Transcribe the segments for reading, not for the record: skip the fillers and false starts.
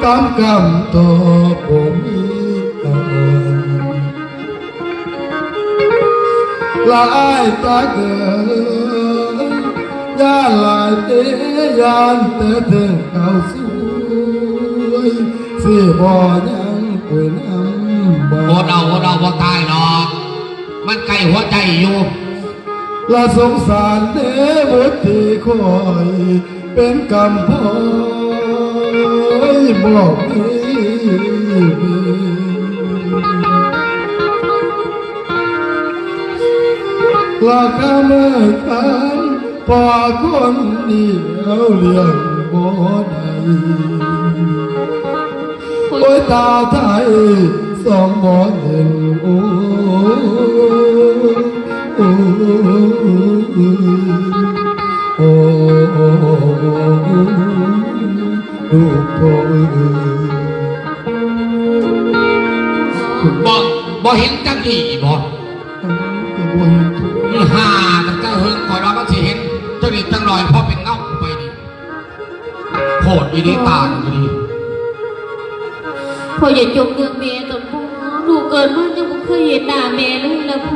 ตามกรรมต่อบ่มีลายตาเกินยาลายเตยานแต่เธอเก่าสวยสิบ่ยังป่วยน้ำบ่บ่ตายหรอกมันใกล้หัวใจอยู่ละสงสารเด้บุตรที่คอยเป็นกำพร้อยบอกละกำเมื่อกันพอคนเดียวเลี้ยงบ่ได้โอ้ยตาไทยสองบ่เห็นโอ้โอ้โอ้ลูกพ่อบ่เห็นจังอีบ่นี่ห่าตั้งแต่เฮิงคอยว่ามันสิเห็นเจ้านี่ตั้งลอยพอเป็นเงาไปดิโคตรอีนี่ตาอยู่ดีพ่ออย่าจมเรื่องแม่ตอนพ่อลูกเกิดมายังไม่เคยเห็นหน้าแม่เลยละพ่อ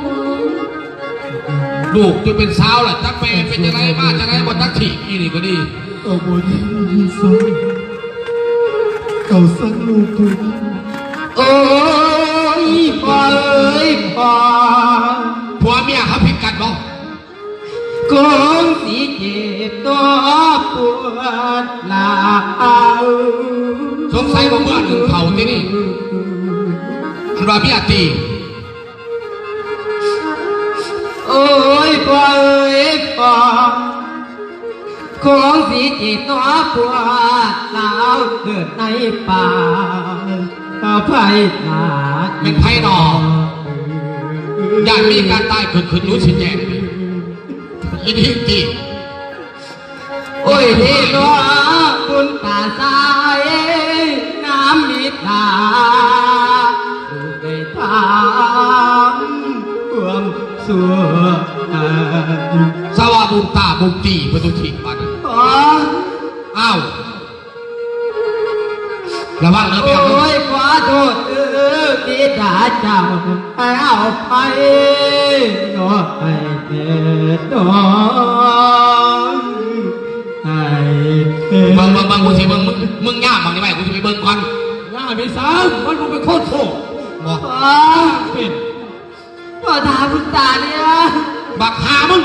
ลูกจะเป็นสาวแหละจักแม่เป็นยังไงมาจังไงบนนักถีบอีนี่ก็ดีเอาบนนี้ซ้ำเอาสักลูกตัวนี้โอ้ยพ่อเอ้ยพ่อผัวเมียเขาผิดกันบ่กงสีเจ็บตัวปวดหลาวสงสัยว่าเมื่อหนึ่งเขาที่นี่อันว่าพี่อาตีโอ้ยพ่อเอ้ยพ่อกงสีเจ็บตัวปวดหลาวเกิดในป่าไผ่หนาเป็นไผ่นออยากมีการตายขึ้นรู้สิแจ้งยินดีจีโอ้ยที่ตัวคุณตาสายน้ำมิตาดูได้ทำความสัวสวาบุญตาบุญตีประตูถิ่นบ้านอ้าวระวังนะเพียงโอ้ยขอโทษที่ด่าเจ้าให้เอาไปน้อยเถิดน้องให้บางกูสิมึงย่าบางนี่ไหมกูจะไปเบิ่งก่อนย่าไปซ้ำมันมึงเป็นโคตรโง่บอกเป็นพ่อถามคุณตาเนี่ยบักหามึง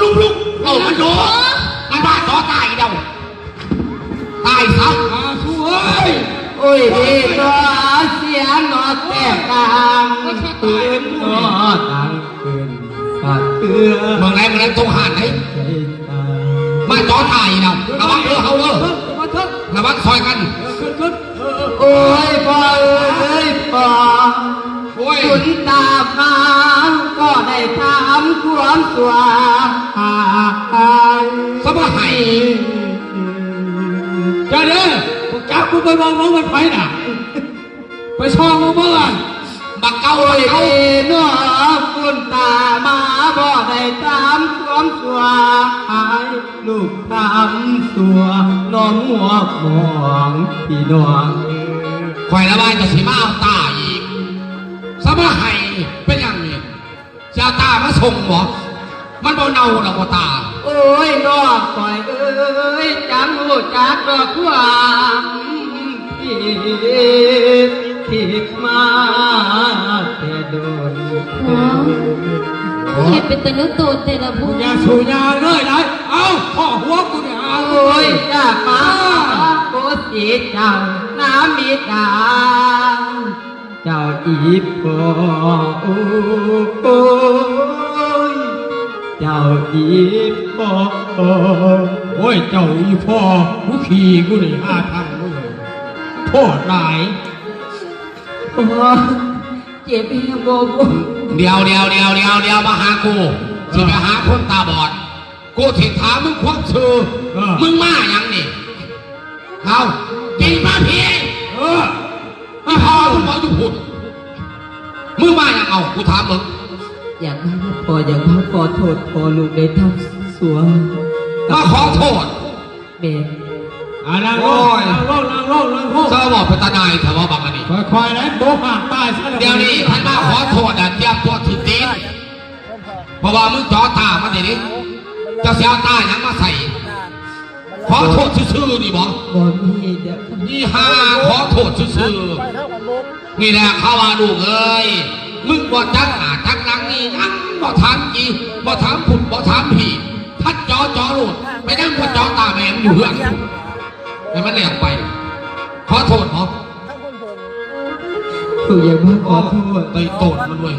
ลุกเอามันโดนมันบ้าต่อตายเดียวตายซะสวยโอ้ยดีตัวเสียงนอแตกดังปืนนอดังปืนปากเตือเมืองไหนตรงหาดไหนมาต่อตายเดียวระวังเขาระวังซอยกันโอ้ยพ่อเอ้ยพ่อคุณตามาก็ได้ทำความสว่างสบายจ้าเด้อพวกจ้ากูไปมองมันไปน่ะไปช่องมึงเมื่อบักเก้าเนาะคุณตามาบ่ได้ทำความสว่างลูกทำตัวน้องหัวมองพี่น้องคอยระบายจะสีมาเอาตาอีกสบายเป็นอย่างนี้จะตามาส่งหรอมันบ่เน่าหรอกตาโอ้ยนอกปล่อยเอ้ยจังรู้จักดอกความผิดมาแต่โดนเห็นเป็นตะนึกโตแต่ละพูอย่าสูญาเลยนะเอาพ่อหัวกูเนี่ยโอ้ยจากมาโคตรจีจังน้ำมีดาเจ้าอีปอโอ้ยเจ้าอีปอโอ้ยเจ้าอีพ่อกูขี่กูเลย5,000เลยโทษหลายเจ็บเองโบเดี๋ยวมาหากูจะไปหาคนตาบอดกูถิถามมึงความชื่อมึงมาอย่างนี่เอากินมาพี่พี่พ่อมึงบอกอยู่พูดมึงมาอย่างเอากูถามมึงอยากให้พ่อขอโทษพ่อลูกได้ทำสัวมาขอโทษเบนนางร้อง เลยพวก เจ้าบอกเป็นตาหน่ายเถอะว่าบังอันนี้ ค่อยๆนะโดนหักตายซะ เดี๋ยวนี้ท่านมาขอโทษเทียบตัวถือตีนเพราะว่ามึงจ่อตามันเดี๋ยวนี้จะเสียตายังมาใส่ขอโทษซื่อๆนี่บอก บ่มีเดี๋ยว นี่ฮาขอโทษซื่อๆนี่แหละข้าว่าลูกเอ้ยมึงบ่จักหาจักหลังนี่ยังบ่ถามจีบ่ถามผุดบ่ถามผีท่านจ่อลูดไปนั่งบ่จ่อตาแม่มอยู่เฮือนให้มันเลี้ยงไปขอโทษเหรอ ผู้ใหญ่บ้านขอโทษ ไปโตดมันด้วย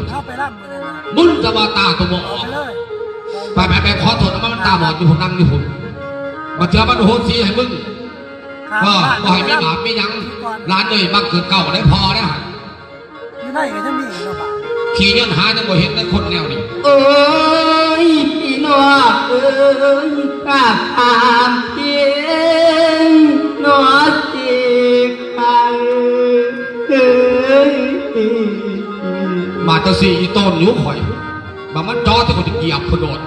มึงจะมาตาตัวบ่ออกไปขอโทษนะมันตาบอดอยู่ผมนั่งอยู่ผมมาเจอมันโหดสีให้มึงก็ให้ไม่บาปไม่ยังร้านเลยบังเกิดเก่าได้พอได้ฮะ อยู่ไหนก็จะมีอีกแล้วป่ะ ขี่เงินหายังบ่เห็นได้คนแนวนี้ เอ้ยพี่น้องเอ้ยกราบถามเพียงนอสิคันเอ้ย มาตะสีอีต้นนิ้วข่อยมามันจอที่คนจะเหยียบคนโดด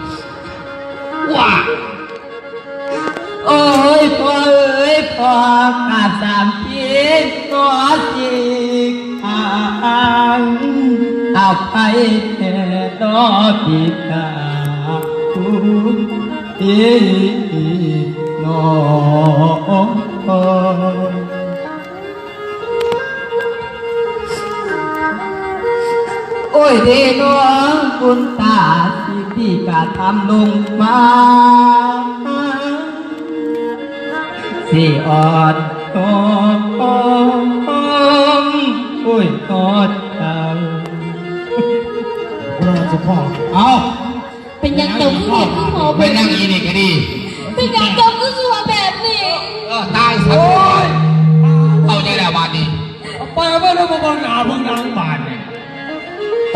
ว้า โอ้ยพ่อเอ้ยพ่อกราบถามเพียงนอสิคันเอาไปแค่นอผิดตานอ โอ้ยเดน้องคุณตาสิ่งที่กาทำลงมาสิอ่อนทองโอ้ยทอดเก่า เราจะพ่อเอา เป็นยังเจ้าคือเห็นคือหอ ไปนั่งอีนี่ก็ดี เป็นยังเจ้าคือสัวแบบนี้ ตายสักคนเอาใจแล้ววันนี้ ไปว่าเราบางหนาบางนางบานเนี่ย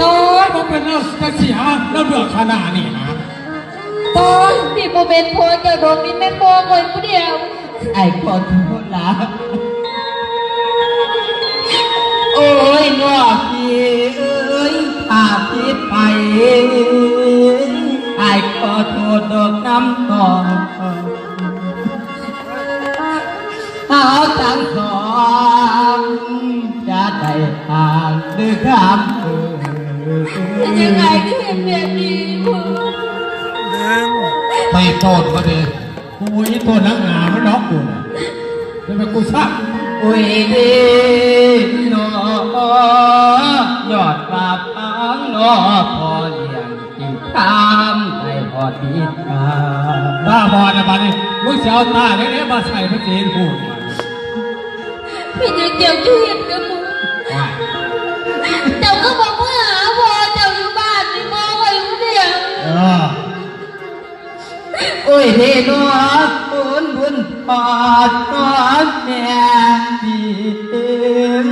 ตายมันเป็นนักเสียแล้วเดือดขนาดนี้นะ ตอนที่โมเป็นโพเจ้าดอกนี้แม่โมคนผู้เดียว ไอ้ขอโทษละโอ้ยนอกพี่เอ้ยอาพิษไปไอ้ขอโทษดอกน้ำก่อนเอาทั้งสองจะได้ทางด้วยคำ เป็นยังไงก็เห็นแบบนี้พ่อ ไปโตดมาดิ กูอีตัวนักหนาไม่น็อกกูนะเป็นแบบกูทราบ โอ้ยดีนอยอดปราบพังนอพอเลี้ยงกินตามได้พอดีกา ตาบอดนะบ้านนี้มึงเสียวตาเนี่ยมาใส่พระเจนพูด เป็นยังเจ้าคือเห็นกับหมูเจ้าก็บอกว่าหาพ่อเจ้าอยู่บ้านนี่โมคนผู้เดียว โอ้ยเดนอคุณบุญปอดนอแม่ดีเอง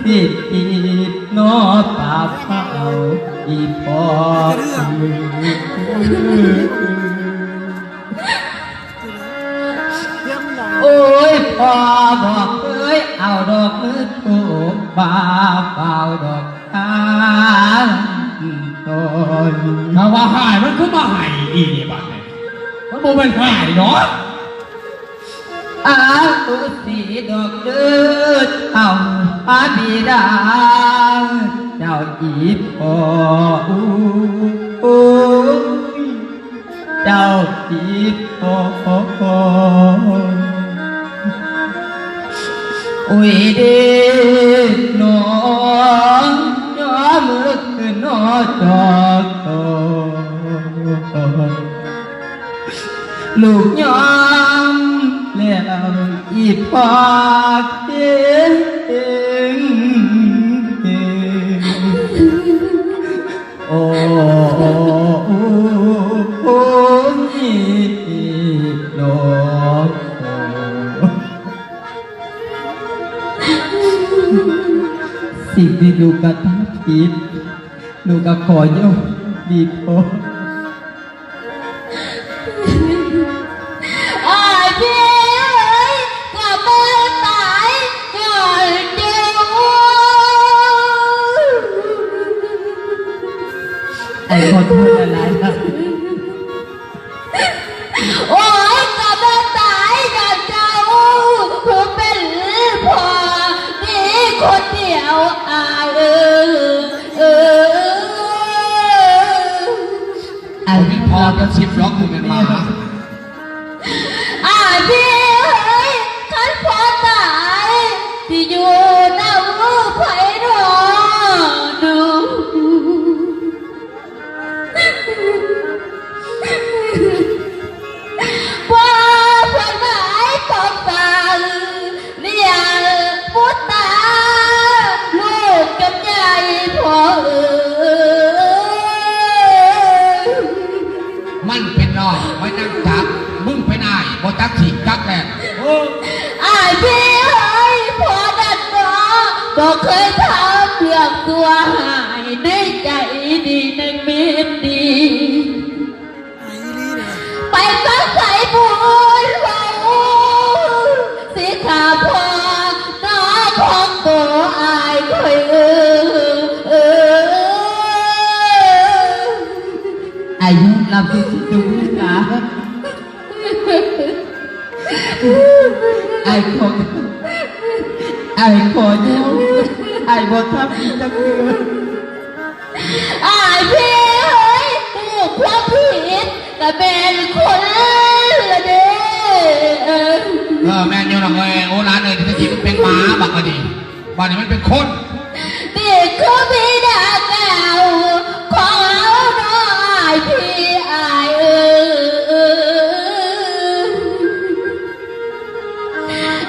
ผิดผิดนอปาเผาอีปอดโอ้ยพ่อบอกเอ้ยเอาดอกมือถูกบาเฝ้าดอกทานต้น ถ้าว่าหายมันคือมาหายอีนี่บ้านเนี่ยมันโมเป็นหายเนาะ อาตุสีดอกเดือดเอาอาบิดาเจ้าอีพ่อเจ้าอีพ่ออุ้ยเด็กน้องย้อมือขึ้นนอจอกโตลูกยอมแล้วอีพอเองโอ้ยน้องสิ่งที่ลูกกระทำผิดลูกก็ขอยกดีพอ อ้ายพี่เอ้ยกลับมาตายก่อนเดียว ไอ้ขอโทษอะไรครับ โอ้ยกลับมาตายก่อนเจ้าผมเป็นพ่อ คนเดียวอายไอ้พี่พอจะชิบล็อกมึงเป็นหมา อายพี่เอ้ยขันพอตายที่อยู่น้ำไผ่รอดูว่าเพื่อนหมายของฟังเรียกพุทธาลูกกับยายพ่อมันเป็นน้องไม่นั่งจับมึงเป็นอายบ่จักฉีกจักแหลก อายพี่เอ้ยพอดันบอกเคยทำเพื่อตัวหายในใจดีในเม็ดดี ไอ้ลีเนี่ย ไปฟังใส่บุญไว้สิขาพอน้าของตัวอายเคยอายุเราเป็นดูนะไอ้คนไอ้คนไอ้บททับอีจังเลย อายพี่เอ้ยผู้ความผิดก็เป็นคนละเด้แม่นอยู่หนังเลยโอ้ร้านเลยที่ที่มันเป็นหมาบักกะดีบ้านนี้มันเป็นคน นี่คือพี่ดาแก้วของเราน้อยพี่อาย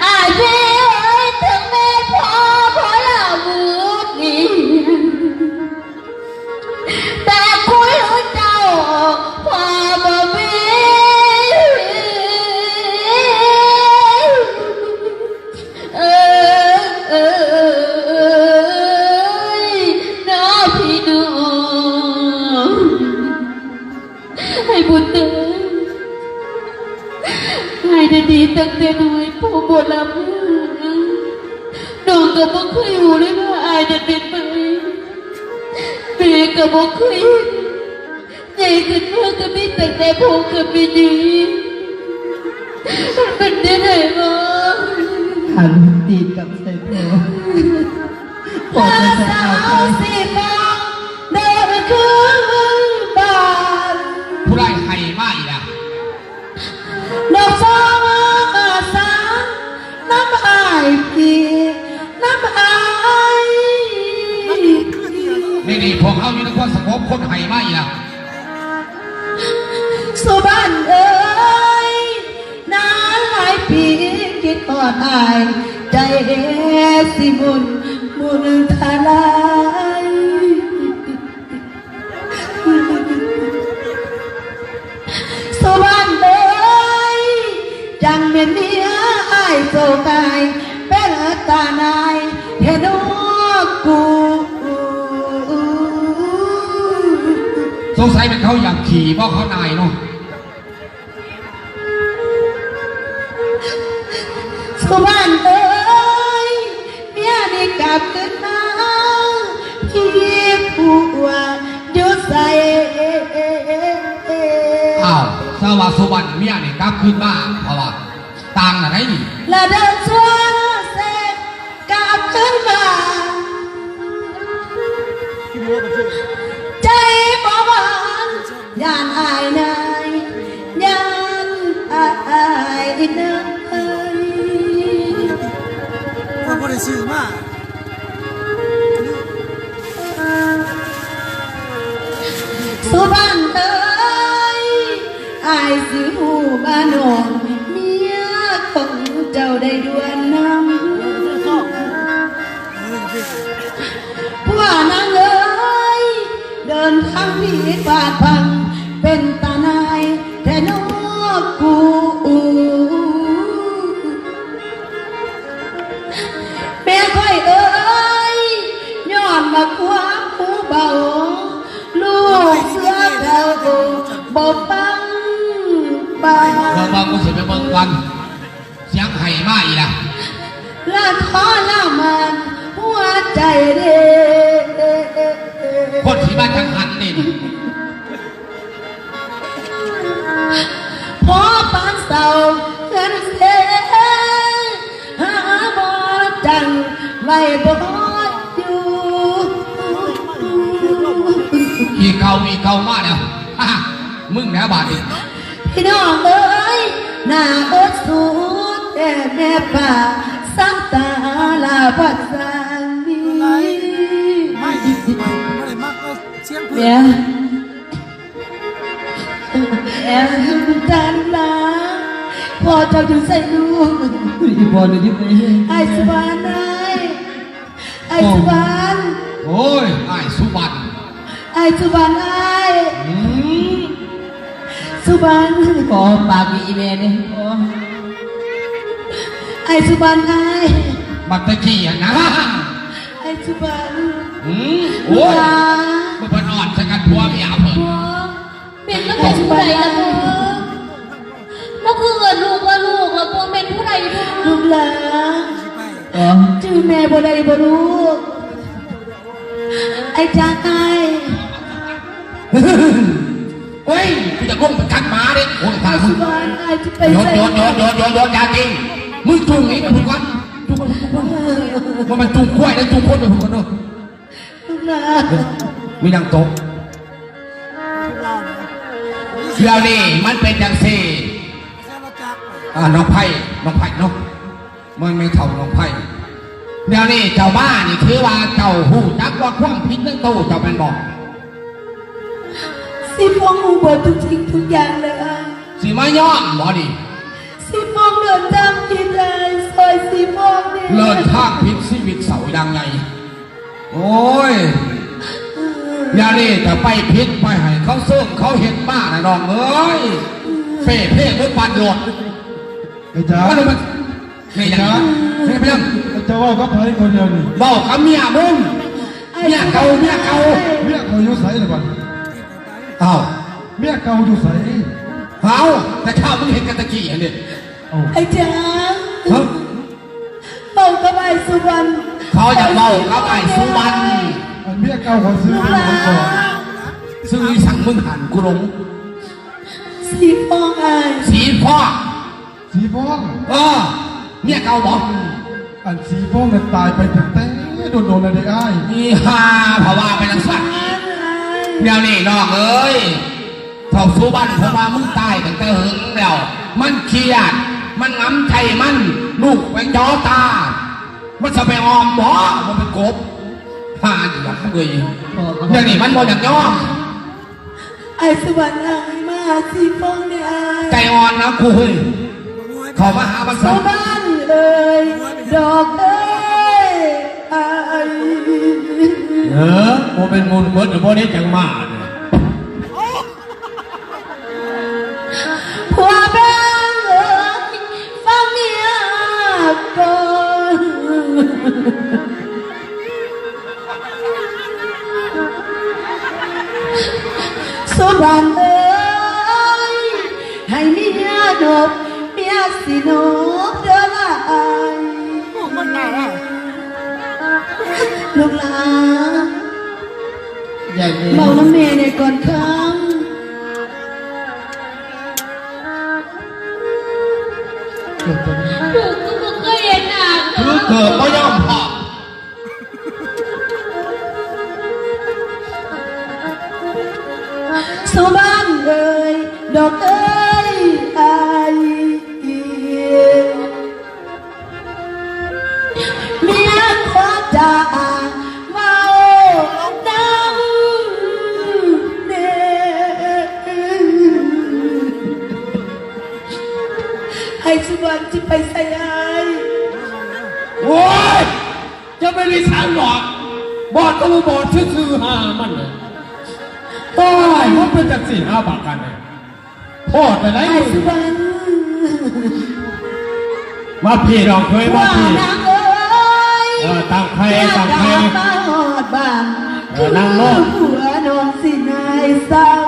อายพี่เอ้ยถึงแม่พ่อเรามืดนี่แต่คุยเจ้าพ่อบ่มีน้าพี่น้องให้บุญเติมให้ได้ดีตั้งแต่น้อยผู้บวชรับน้องก็บ่เคยรู้เลยว่าอายจะเป็นไปแม่ก็บ่เคยใจขึ้นมาก็มีตั้งแต่พงกับพี่ดีมันเป็นได้ไงวะขันตีกับใส่พ่อพ่อจะใส่เอาไป สิบองเดินขึ้นบ้าน ผู้ได้ไห้มาอีกแล้ว ดอกฟ้ามาสางน้ำอายพี่น้ำอาย นี่พวกเขาอยู่ในความสงบคนไห้มาอีกแล้ว สุบันเอ้ยนานหลายปีคิดทอดอายใจสิบุญทลายสุบันเอ้ยจังเป็นเมียอายโศกายเป็นตานายเห็นกู สงสัยเป็นเขาอยากขี่เพราะเขานายเนาะ สุวรรณเอ้ยเมียนี่กลับขึ้นมาพี่ผัวอยู่ใส่ อ้าวสวัสดิ์สุวรรณเมียนี่กลับขึ้นมาเพราะว่าต่างอะไรนี่ และเดินชัวเสร็จกลับขึ้นมา ที่บัวประเทศ ใจบ่หวานย่านอายนายย่านอายนาย ว่าบ่ได้ซื้อมา สุพรรณเอ้ยอายสิหูบ้านน้องเมียของเจ้าได้ดวนนำผู้นางเอ้ยเดินทางนี้ฟาดพังเป็นตานายแต่นอกกูแม่ค่อยเอ้ยย้อนมาความผู้เบาลูกเสื้อเดาบ่ปังบา เบิ่งกูสิไปเบิ่งกันเสียงไห้มาอีกแล้ว ละทอละมันหัวใจเด้ คนที่บ้านจังหันนี่ พอปานเศร้าเงินเสียหาบ่จัง ไว้บ่อยู่ อีเก่ามาแล้วฮ่ามึงแล้วบาดนี้ พี่น้องเอ้ยหน้าเอิดสูดแต่แม่ป่าสักตาลาพัดสังนี้ ไม่ได้มากก็เสียงเพื่อ แม่แม่จันนะพอเจ้าอยู่ใส่ลูก อีบอลนี่ไป ไอ้สุวรรณไอ้สุวรรณ โอ้ยไอ้สุบัน ไอ้สุวรรณไอ้ อืม สุวรรณ ขอปากอีเมลนี่ขอ ไอ้สุวรรณไอ้ บักตะกี้อ่ะนะ ไอ้สุวรรณ อืมโอ้ย ลา มันเป็นอ่อนสักกันพัวไม่เอาเพิ่น เป็นแล้วเป็นผู้ใดล่ะพ่อแล้วคือเงินลูกว่าลูกแล้วพ่อเป็นผู้ใดด้วยลูกหลาน ไป อ๋อ ชื่อแม่บ่ได้บ่รู้ไอ้จ้าไอ้ เฮ้ยกูจะก้มไปกัดหมาดิโอ้ย ไอ้ ตายมึ สุ ง วรรณไอ้จะไป โยน ใส่ โยนยาจริงมึงจุงนี้กับมึงก่อนจุงว่ามันจุงกล้วยแล้วจุงคนไปมึงก่อนเนาะ ลูกหลาน มีดังโต๊ะ เล่านะ เดี๋ยวนี้มันเป็นจังซี่ แค่เราจักไป น้องไผ่เนาะมันไม่เท่าน้องไผ่เดี๋ยวนี้เจ้าบ้านี่ถือว่าเจ้าหูจักว่าความผิดนั่นโตเจ้าเป็นบอก สิฟองหูบดทุกสิ่งทุกอย่างเลยไอ้ สิมาย้อมบ่ดิ สิฟองเดินตามกินเลยซอยสิฟองเนี่ย เลินทางผิดชีวิตเสายังไงโอ้ยเดี๋ยวนี้จะไปผิดไปให้เขาเสื่อมเขาเห็นบ้านะน้องเอ้ยเฟ่เพ่เมื่อปันโหลด ไอ้จ๋า ว่าเลยมันนี่ยังนี่ไปยัง จะว่าก็ไผคนเดียวนี่ บอกกับเมียมึงเมียเก่า เมียเขาอยู่ไสล่ะบัด เอา เมียเก่าอยู่ไส เอาแต่ข้าวมึงเห็นกันตะกี้เห็นดิ เอ้า ไอ้จ้า ฮะ เป่ากับไอ้สุวรรณ เขาอยากเมากับไอ้สุวรรณ อันเมียเก่าขอซื้อ ลูก เป็น หลา คนก่อน น ซื้อสั่งมึงหันกูหลง สิฟองไอ้ สีพ่อ สีฟ้อง เมียเก่าบอก อันสีฟ้องน่ะตายไปตั้งแต่โดนๆเลยเด้อ้าย นี่ฮาเพราะว่าเป็นลักษณะเดี๋ยวนี้น้องเอ้ยเท่าสุวรรณเพราะว่ามึงตายตั้งแต่หึงแล้วมันเครียดมันงำใจมันลูกไปจอตา มันจะไปออมบ่มันเป็นกบหาดีหลักเลยเดี๋ยวนี้มันบ่อยากยอม ไอ้สุวรรณไอ้มาสิฟองเนี่ย ใจ ไอ้ อ่อนนะกูเฮ้ยขอมาหามัน สุ สัก วรรณเอ้ยดอกเอ้ยไอ้ โมเป็นมูลเบิร์ดหรือโมนี้จังมาเนี่ย ผัวแบงเอ้ยฟังเมียก่อนสุวรรณเอ้ยให้เมียนบเมียสินบเด้อละไอ้ พวกมันน่ารัก ลูกหลาน อย่างนี้ เมาน้ำเมในก่อนครั้ง เกิดตอนนี้ ลูกก็บ่เคยเห็นหน้า คือเกิดก็ย่อมพอ สุวรรณเอ้ยดอกเอ้ยไอ้เมียขอจะเมาดังเด้ให้สุวรรณที่ไปใส่ไอ้ โอ้ยจะไม่ได้สารหรอกบอดก็มาบอดซื่อๆหามันเลยตายมันเป็นจากสี่ห้าบาทกันเลยโทษไปไหน ไอ้สุวรรณ มาพี่น้องเคยมา ว่า พี่ นางเอ้ย ต่างใครต่างใคร มาหอดบ้าน นั่งลง ผัวนอนสินายสั่ง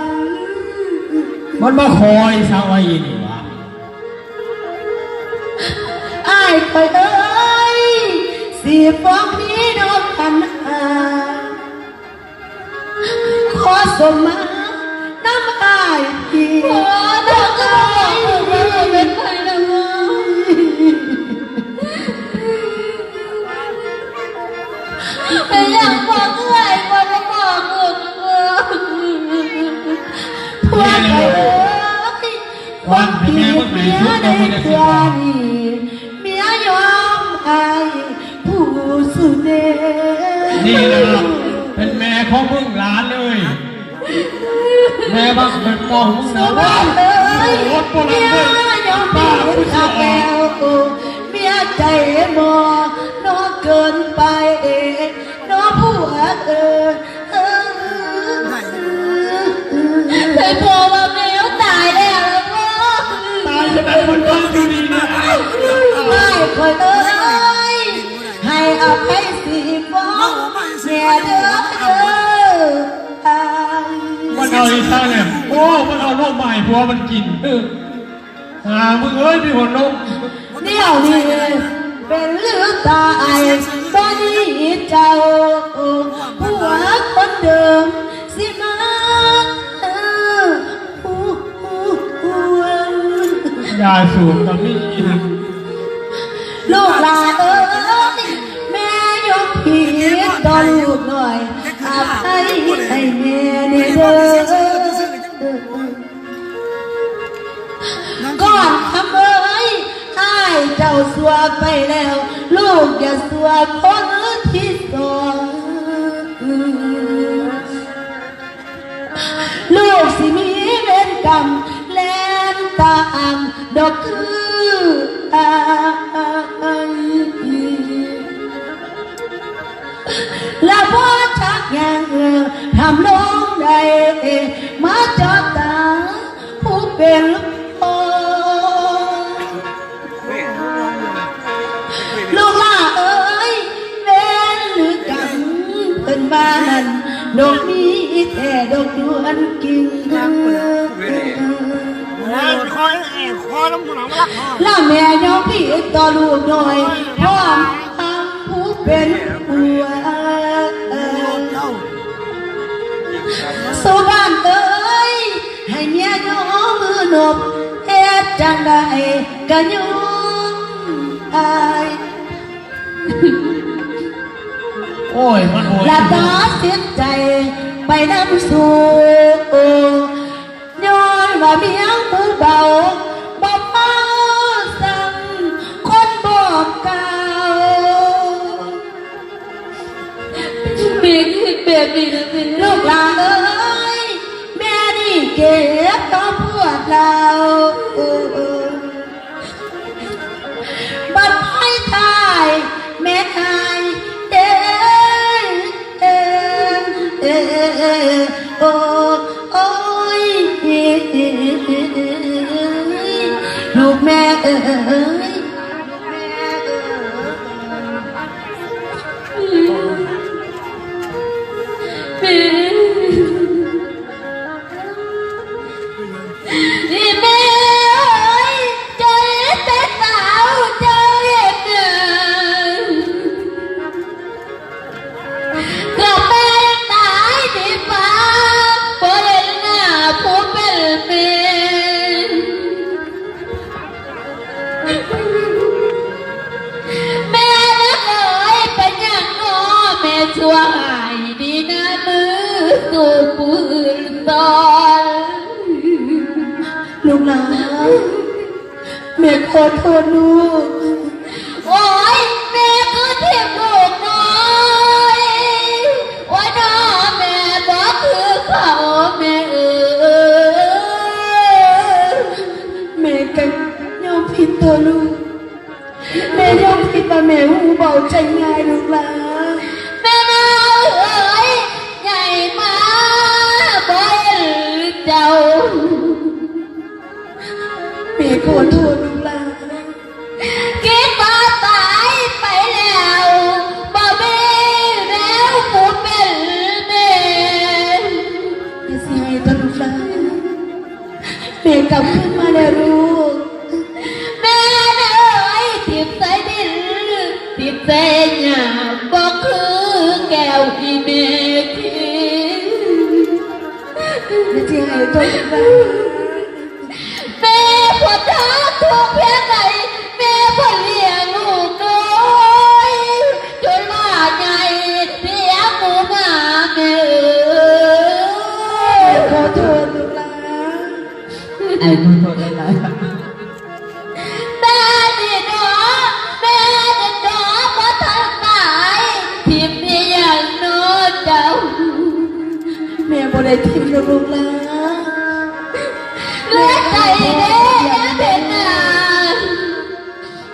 มันมาคอยสาวไอ้นี่วะ ไอ้คอยเอ้ยสีฟ้องมีดอกขันหาขอสมมาน้ำอายพี่ขอดอกเอ้ยเป็นใครนะวะ ไม่อยากบอกเอ้ยบอกก็บอกพวกเอ้ยความผิดเมียได้เพื่อนเมียยอมให้ผู้สุดเดช นี่แหละเป็นแม่ของมึงหลานเลยแม่บักเป็นปองมึง ส นะ วั ว่า สดีเลยเมียยอมผิดขับแล้วเมียใจมอน้อเกินไปน้อผู้เอิญเคยพอว่าแมวตายแล้วพ่อ ตายจะได้คนฟังดูดีนะ ไม่เคยเอ้ยให้อภัยสิฟ้องเสียเด้อมันเอาอีซ่าเนี่ยโอ้มันเอานมใหม่ผัวมันกินมึงเอ้ยมีหัวนม เดี๋ยวนี้เป็นเรื่องตายตอนนี้เจ้าผัวคนเดิมสิมายาสูบกับนี่ ลูกหลานเอ้ยแม่ยกผิดต่อลูกหน่อยอภัยให้แม่เด้อก่อนทำเอ้ยให้เจ้าสัวไปแล้ว ลูกอย่าสัวคนที่สองลูกสิมีเวรกรรมแลนตามดอกคือแล้วพ่อชักยังทำน้องใดมาจอตาผู้เป็นพ่อลูกล่าเอ้ยเว้นหรือกันเป็นบ้านดอกมีแต่ดอกดวนกิ่งแล้วแม่ยอมพี่ต่อลูกหน่อยพร้อมทำผู้เป็นผัวสู่บ้านเอ้ยให้เมียยอมมือนบเฮ็ดจังใดก็ยอมอาย โอ้ยมันโอ้ย และตัดสินใจไปนำสู่ย้อนว่าเมียผู้เบาบอกเมาสั่งคนบอกเก่าเบียกแบบนี้นะสิลูกหลานเอ้ยแม่นี่เก็บต่อพวกเราบัดให้ทายแม่ทายเด้โอ้ยลูกแม่เอ้ยแม่นี่แม่เอ้ยใจแต่สาวใจเดินกับแม่ตายที่ฟ้าเพราะเห็นหน้าผู้เป็นแม่แม่นักเอ๋ยเป็นอย่างน้อแม่ช่วยดีนะมือสู่ปืนตอนลูกหลานแม่ขอโทษลูกโอ้ยแม่คือเทียบลูกน้อยโอ้ยน้อแม่บอกคือเขาแม่แม่กันยอมผิดตัวลูกแม่ยอมผิดว่าแม่หูเบาใจง่ายลูกหลานแม่น้าเอ๋ยใหญ่มาบ่อยเจ้าแม่ขอโทษลูกหลานคิดว่าตายไปแล้วบ่มีแล้วผู้เป็นแม่อย่าเสียให้ตัวลูกหลานแม่กลับขึ้นมาแล้วลูกแม่เอ้ยติดใจดินติดใจหยาบ่คือแก้วที่แม่กินอย่าเสียให้ตัวลูกหลานแม่ปวดท้องทุกเพียงไหนแม่พ่อเลี้ยงลูกน้อยจนว่าใหญ่ ได้ทิมลูกหลานเหลือใจเด้เป็นนาง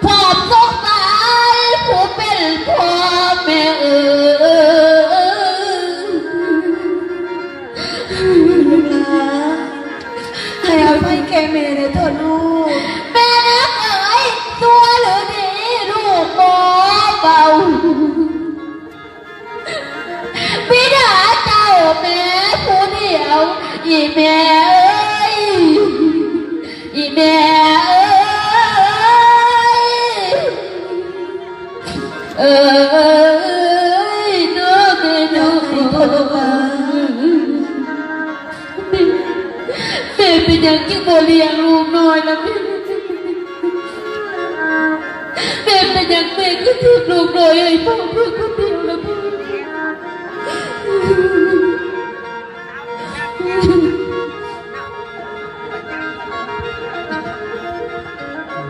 พอมสงสารผู้เป็นพ่อแม่ลูกหลานให้อภัยแก่แม่ในเถอะลูกแม่นักเอ๋ยตัวหรือดีลูกบ่เบาบิดาเจ้าแม่ผู้เดียวอีแม่เอ้ยอีแม่เอ้ยน้อแม่น้อแม่เป็นอย่างที่บ่เลี้ยงลูกน้อยนะแม่เป็นอย่างแม่ก็ทิ้งลูกน้อยให้พ่อเพื่อคนเดียวนะพ่อ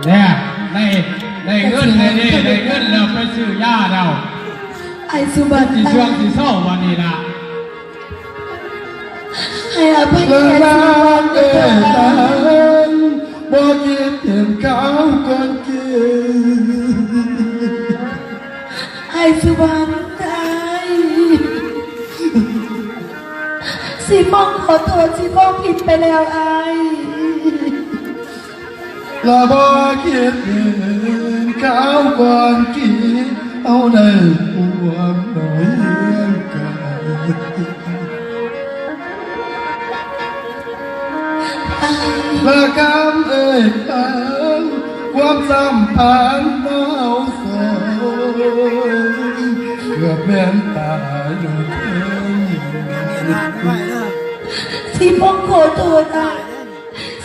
เนี่ยได้เงินเลยนี่ได้เงินแล้วไปซื้อยาเรา ไอ้สุบัติ สีช่วงสีเศร้าวันนี้นะ ให้อภัย เลิ แก่ ก สุ ลา บั ง ติ เดินบอกคิดเห็นเขาก่อนกิน ไอ้สุบัติตายสีฟองขอโทษสีฟองผิดไปแล้วไอ้ ละบอกคิดเห็นเขาก่อนกินเอาได้ความหน่อยกัน ละกำเอ่ยคำความสัมพันธ์เมาโศกเกือบแม่นตายอยู่เพียง สีฟองขอโทษไอ้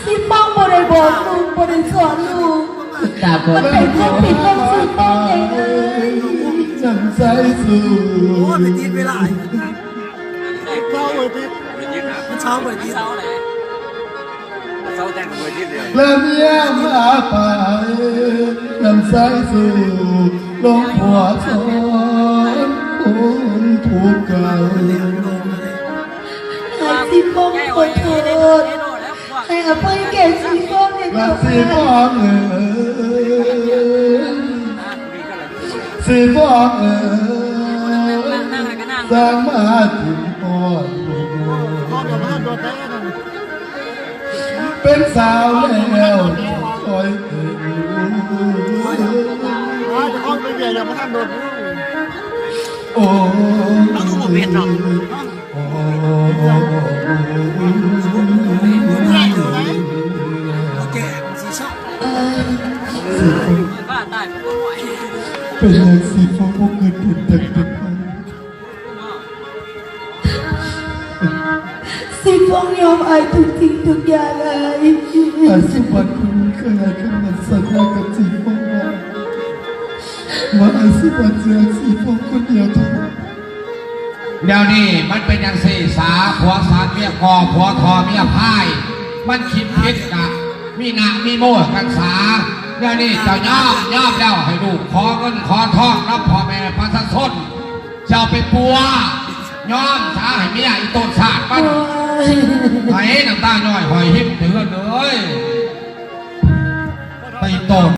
สีฟองบ่ได้บอกลูกบ่ได้สอนลูก ตาบอด มันเป็นความผิดของสีฟองเองเลย จังใจสู้ โอ้ไปตีนเวลาเช้าไปตีมันเช้าไปตี และเมียมาไปนำใจสู้ลงหัวชนคนถูกเก่า ให้สีฟองขอโทษให้อภัยแก่สีฟองเอง และ นะ สิฟองสิฟองสร้างมาถึงอ่อนเป็นสาวแล้วคอยเอ่โอ้โอ้ แก่สีชอบ เป็นอย่างสีฟ้าพวกเงินเห็นแต่เด็ก สีฟองยอมอายทุกสิ่งทุกอย่างเลย แต่สุวรรณคุณเคยให้คำมั่นสัญญากับสีฟ้าว่าไอ้สุวรรณจะสีฟ้าคนเดียวเท่านั้น เดี๋ยวนี้มันเป็นอย่างสี่สาผัวสารเมียกอผัวทอเมียพาย มันคิดพิษกะมีหนามีโม่กันสาเดี๋ยวนี้เจะย่อมแล้วให้ลูกขอเงินขอทองรับพ่อแม่พระสัสนเจ้าไปปัวย่อมสาให้เมียอีต้นศาสตร์มันไห้น้ำตาหน่อยหอยหิ้มเถื่อนเด้อ